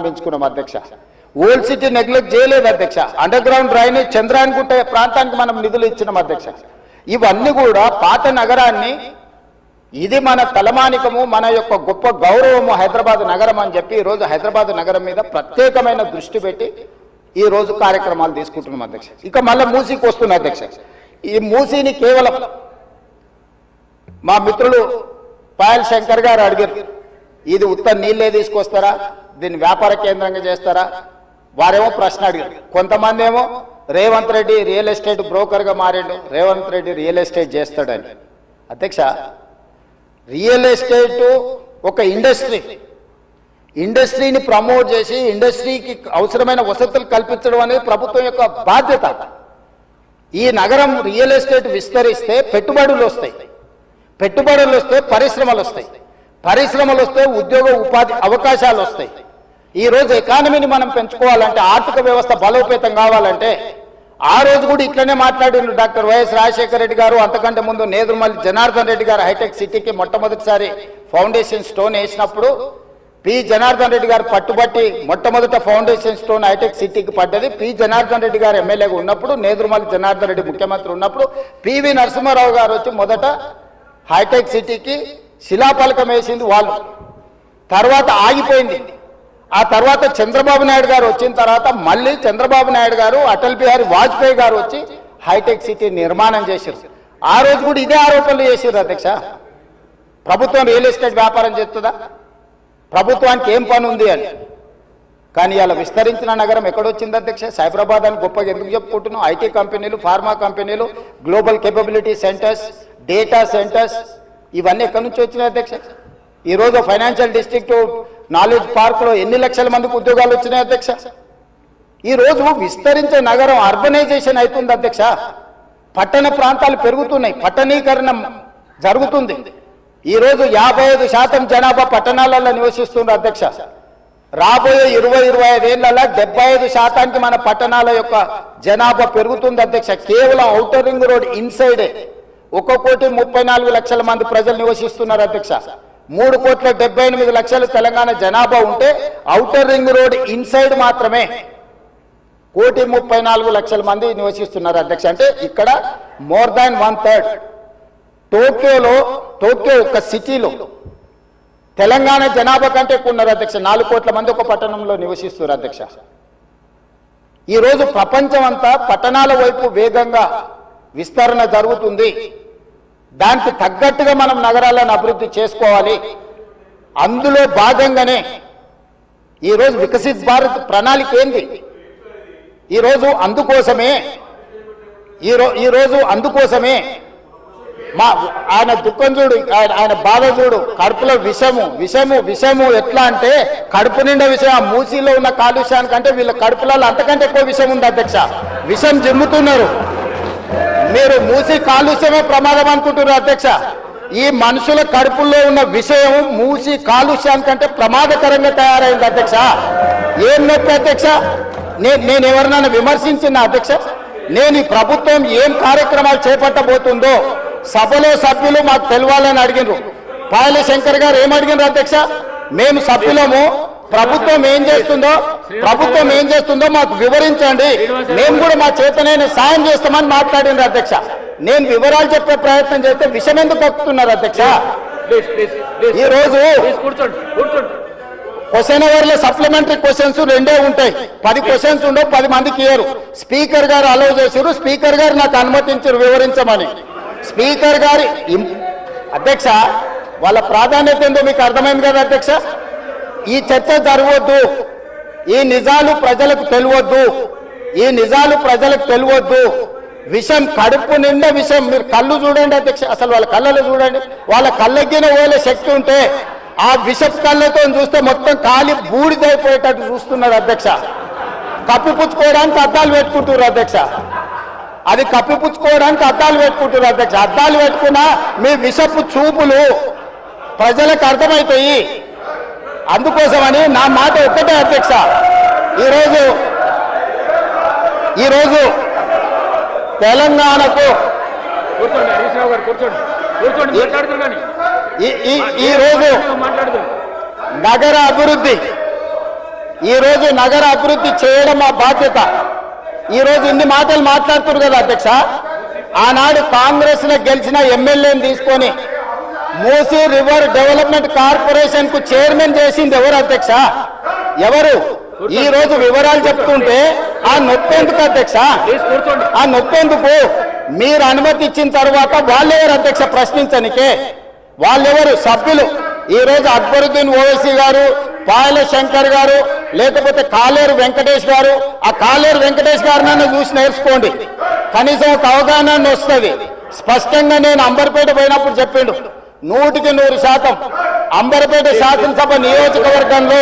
ప్రారంభించుకున్నాం అధ్యక్ష. Old city neglect చేయలేదు అధ్యక్ష. అండర్ గ్రౌండ్ డ్రైనేజ్ చంద్రాయణగుట్ట ప్రాంతానికి మనం నిధులు ఇచ్చినాం అధ్యక్ష. ఇవన్నీ కూడా పాత నగరాన్ని, ఇది మన తలమానికము, మన యొక్క గొప్ప గౌరవము హైదరాబాద్ నగరం అని చెప్పి ఈరోజు హైదరాబాద్ నగరం మీద ప్రత్యేకమైన దృష్టి పెట్టి ఈరోజు కార్యక్రమాలు తీసుకుంటున్నాం అధ్యక్ష. ఇక మళ్ళీ మూసీకి వస్తున్నా అధ్యక్ష. ఈ మూసీని కేవలం మా మిత్రులు పాయల్ శంకర్ గారు అడిగారు, ఇది ఉత్త నీళ్ళే తీసుకొస్తారా, దీన్ని వ్యాపార కేంద్రంగా చేస్తారా? వారేమో ప్రశ్న అడిగారు. కొంతమంది ఏమో రేవంత్ రెడ్డి రియల్ ఎస్టేట్ బ్రోకర్గా మారిండు, రేవంత్ రెడ్డి రియల్ ఎస్టేట్ చేస్తాడని. అధ్యక్ష, రియల్ ఎస్టేట్ ఒక ఇండస్ట్రీని ప్రమోట్ చేసి ఇండస్ట్రీకి అవసరమైన వసతులు కల్పించడం అనేది ప్రభుత్వం యొక్క బాధ్యత. ఈ నగరం రియల్ ఎస్టేట్ విస్తరిస్తే పెట్టుబడులు వస్తాయి, పెట్టుబడులు వస్తే పరిశ్రమలు వస్తాయి, పరిశ్రమలు వస్తే ఉద్యోగ ఉపాధి అవకాశాలు వస్తాయి. ఈరోజు ఎకానమీని మనం పెంచుకోవాలంటే, ఆర్థిక వ్యవస్థ బలోపేతం కావాలంటే, ఆ రోజు కూడా ఇట్లనే మాట్లాడిన డాక్టర్ వైఎస్ రాజశేఖర రెడ్డి గారు, అంతకంటే ముందు నేదురుమల్లి జనార్దన్ రెడ్డి గారు హైటెక్ సిటీకి మొట్టమొదటిసారి ఫౌండేషన్ స్టోన్ వేసినప్పుడు పి జనార్దన్ రెడ్డి గారు పట్టుబట్టి మొట్టమొదట ఫౌండేషన్ స్టోన్ హైటెక్ సిటీకి పడ్డది. పి జనార్దన్ రెడ్డి గారు ఎమ్మెల్యేగా ఉన్నప్పుడు, నేదురుమల్లి జనార్దన్ రెడ్డి ముఖ్యమంత్రి ఉన్నప్పుడు పివి నరసింహారావు గారు వచ్చి మొదట హైటెక్ సిటీకి శిలాఫలకం వేసింది వాళ్ళు. తర్వాత ఆగిపోయింది. ఆ తర్వాత చంద్రబాబు నాయుడు గారు వచ్చిన తర్వాత మళ్ళీ చంద్రబాబు నాయుడు గారు, అటల్ బిహారీ వాజ్పేయి గారు వచ్చి హైటెక్ సిటీ నిర్మాణం చేశారు. ఆ రోజు కూడా ఇదే ఆరోపణలు చేశారు అధ్యక్ష. ప్రభుత్వం రియల్ ఎస్టేట్ వ్యాపారం చేస్తుందా, ప్రభుత్వానికి ఏం పని ఉంది అని. కానీ ఇలా విస్తరించిన నగరం ఎక్కడొచ్చింది అధ్యక్ష? సైబరాబాద్ అని గొప్పగా ఎందుకు చెప్పుకుంటున్నాం? ఐటీ కంపెనీలు, ఫార్మా కంపెనీలు, global capability centres, data centres, ఇవన్నీ ఎక్కడి నుంచి వచ్చినాయి అధ్యక్ష? ఈరోజు ఫైనాన్షియల్ డిస్ట్రిక్ట్, నాలెడ్జ్ పార్క్లో ఎన్ని లక్షల మందికి ఉద్యోగాలు వచ్చినాయి అధ్యక్ష? ఈరోజు విస్తరించే నగరం అర్బనైజేషన్ అవుతుంది అధ్యక్ష. పట్టణ ప్రాంతాలు పెరుగుతున్నాయి, పట్టణీకరణ జరుగుతుంది. ఈరోజు 55% జనాభా పట్టణాలలో నివసిస్తున్నారు అధ్యక్ష. రాబోయే 20-25 ఏళ్లలో 75% మన పట్టణాల యొక్క జనాభా పెరుగుతుంది అధ్యక్ష. కేవలం ఔటర్ రింగ్ రోడ్ ఇన్సైడే 1,34,00,000 మంది ప్రజలు నివసిస్తున్నారు అధ్యక్ష. 3,78,00,000 తెలంగాణ జనాభా ఉంటే ఔటర్ రింగ్ రోడ్ ఇన్సైడ్ మాత్రమే 1,34,00,000 మంది నివసిస్తున్నారు అధ్యక్ష. అంటే ఇక్కడ మోర్ దాన్ 1/3. టోక్యో ఒక సిటీలో తెలంగాణ జనాభా కంటే ఎక్కువ ఉన్నారు అధ్యక్ష. 4 కోట్ల మంది ఒక పట్టణంలో నివసిస్తున్నారు అధ్యక్ష. ఈరోజు ప్రపంచం అంతా పట్టణాల వైపు వేగంగా విస్తరణ జరుగుతుంది. దానికి తగ్గట్టుగా మనం నగరాలను అభివృద్ధి చేసుకోవాలి. అందులో భాగంగానే ఈరోజు వికసిత్ భారత్ ప్రణాళిక ఏంది? ఈరోజు అందుకోసమే మా ఆయన దుఃఖం చూడు, ఆయన బాధ చూడు, కడుపులో విషము ఎట్లా అంటే కడుపు నిండా విషయం. ఆ మూసీలో ఉన్న కాలుష్యానికంటే వీళ్ళ కడుపులలో అంతకంటే ఎక్కువ విషం ఉంది అధ్యక్ష. విషం జిమ్ముతున్నారు. మీరు మూసి కాలుష్యమే ప్రమాదం అనుకుంటున్నారు అధ్యక్ష. ఈ మనుషుల కడుపుల్లో ఉన్న విషయం మూసి కాలుష్యానికంటే ప్రమాదకరంగా తయారైంది అధ్యక్ష. ఏం నొప్పి అధ్యక్ష? నేను ఎవరినైనా విమర్శించిన అధ్యక్ష? నేను ఈ ప్రభుత్వం ఏం కార్యక్రమాలు చేపట్టబోతుందో సభలో సభ్యులు మాకు తెలవాలని అడిగినారు. పాయల శంకర్ గారు ఏమడిగినారు అధ్యక్ష? మేము సభ్యులము, ప్రభుత్వం ఏం చేస్తుందో మాకు వివరించండి, మేము కూడా మా చేతనైన సాయం చేస్తామని మాట్లాడినారు అధ్యక్ష. నేను వివరాలు చెప్పే ప్రయత్నం చేస్తే విషయం ఎందుకు కక్కుతున్నారు అధ్యక్ష? ఈరోజు క్వశ్చన్ అవర్లో సప్లిమెంటరీ క్వశ్చన్స్ 2 ఉంటాయి. 10 క్వశ్చన్స్ ఉండవు, 10 మందికి ఇయ్యరు. స్పీకర్ గారు అలౌ చేశారు, స్పీకర్ గారు నాకు అనుమతించారు వివరించమని. స్పీకర్ గారి అధ్యక్ష వాళ్ళ ప్రాధాన్యత ఏందో మీకు అర్థమైంది కదా అధ్యక్ష? ఈ చర్చ జరగవద్దు, ఈ నిజాలు ప్రజలకు తెలియవద్దు. విషం కడుపు నిండా విషం. మీరు కళ్ళు చూడండి అధ్యక్ష, అసలు వాళ్ళ కళ్ళలో చూడండి. వాళ్ళ కళ్ళగిన ఓలే శక్తి ఉంటే ఆ విషపు కళ్ళతో చూస్తే మొత్తం కాలి బూడిదైపోయేటట్టు చూస్తున్నారు అధ్యక్ష. కప్పిపుచ్చుకోవడానికి అద్దాలు పెట్టుకుంటున్నారు అధ్యక్ష. అది కప్పిపుచ్చుకోవడానికి అద్దాలు పెట్టుకుంటున్నారు అధ్యక్ష. అద్దాలు పెట్టుకున్నా మీ విషపు చూపులు ప్రజలకు అర్థమవుతాయి. అందుకోసమని నా మాట ఒక్కటే అధ్యక్ష, ఈరోజు తెలంగాణకు ఈరోజు నగర అభివృద్ధి ఈ రోజు నగర అభివృద్ధి చేయడం మా బాధ్యత. ఈ రోజు ఇన్ని మాటలు మాట్లాడుతున్నారు కదా అధ్యక్ష. ఆనాడు కాంగ్రెస్ లో గెలిచిన ఎమ్మెల్యేని తీసుకొని మూసీ రివర్ డెవలప్మెంట్ కార్పొరేషన్ కు చైర్మన్ చేసింది ఎవరు అధ్యక్ష? ఎవరు? ఈ రోజు వివరాలు చెప్తుంటే ఆ నొప్పెందుకు అధ్యక్ష? ఆ నొప్పెందుకు? మీరు అనుమతి ఇచ్చిన తర్వాత వాళ్ళెవరు అధ్యక్ష ప్రశ్నించనికే? వాళ్ళెవరు సభ్యులు? ఈ రోజు అక్బరుద్దీన్ ఓవైసీ గారు, పాయల శంకర్ గారు, లేకపోతే కాలేరు వెంకటేష్ గారు. ఆ కాలేరు వెంకటేష్ గారినన్నా చూసి నేర్చుకోండి, కనీసం ఒక అవగాహన వస్తుంది. స్పష్టంగా నేను అంబర్పేట పోయినప్పుడు చెప్పిండు, 100% అంబర్పేట శాసనసభ నియోజకవర్గంలో